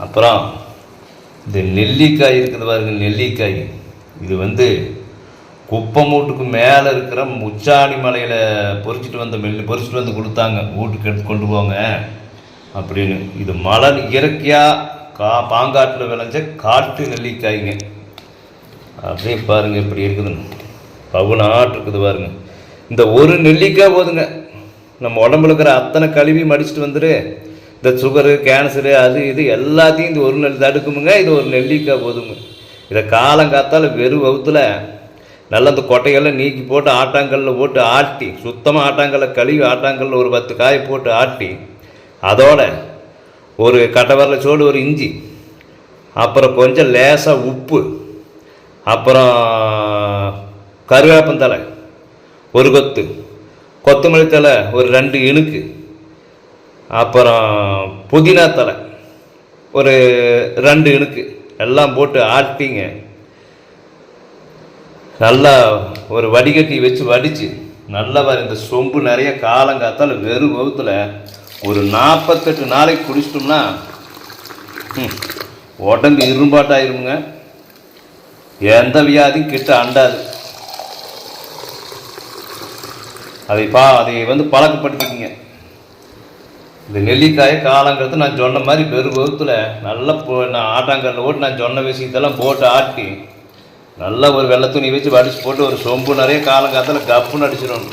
அப்புறம் இந்த நெல்லிக்காய் இருக்குது பாருங்க, நெல்லிக்காய் இது குப்பை மூட்டுக்கு மேலே இருக்கிற உச்சாணி மலையில் பொறிச்சிட்டு வந்து கொடுத்தாங்க, வீட்டுக்கு எடுத்து கொண்டு போங்க அப்படின்னு. இது மலை இயற்கையாக பாங்காட்டில் விளைஞ்ச காட்டு நெல்லிக்காய்ங்க. அப்படியே பாருங்கள் இப்படி இருக்குதுன்னு, பவுனாட்டு இருக்குது பாருங்க. இந்த ஒரு நெல்லிக்காய் போதுங்க நம்ம உடம்புல இருக்கிற அத்தனை கழுவி மடிச்சுட்டு வந்துடு. இந்த சுகரு, கேன்சரு, அது இது எல்லாத்தையும் இந்த ஒரு தடுக்குமுங்க. இது ஒரு நெல்லிக்காய் போதுங்க. இதை காலங்காத்தால் வெறும் வகுத்தில் நல்லா இந்த கொட்டையெல்லாம் நீக்கி போட்டு ஆட்டாங்கல்லில் போட்டு ஆட்டி, சுத்தமாக ஆட்டாங்கல்ல கழுவி ஆட்டாங்கல்ல ஒரு 10 காய் போட்டு ஆட்டி, அதோட ஒரு கட்டவரல சோடு, ஒரு இஞ்சி, அப்புறம் கொஞ்சம் லேசாக உப்பு, அப்புறம் கருவேப்பந்தலை ஒரு கொத்து, கொத்தமல்லி தலை ஒரு 2 இணுக்கு, அப்புறம் புதினா தலை ஒரு 2 இணுக்கு எல்லாம் போட்டு ஆட்டிங்க. நல்லா ஒரு வடிகட்டி வச்சு வடித்து நல்லா இந்த சொம்பு நிறைய காலங்காத்தால் வெறும் வகுத்தில் ஒரு 48 நாளைக்கு குடிச்சிட்டோம்னா உடம்பு இரும்பாட்டாயிருங்க. எந்த வியாதியும் கிட்ட அண்டாது. அதை பழக்கப்படுத்திக்கிங்க. இந்த நெல்லிக்காயை காலங்கிறது நான் சொன்ன மாதிரி வெறும் வகுத்தில் நல்லா நான் ஆட்டாங்கல்ல ஓட்டு நான் சொன்ன விஷயத்தெல்லாம் போட்டு ஆட்டி நல்லா ஒரு வெள்ளை துணி வச்சு வடித்து போட்டு ஒரு சொம்பு நிறைய காலங்காலத்தில் கப்புன்னு அடிச்சிடணும்.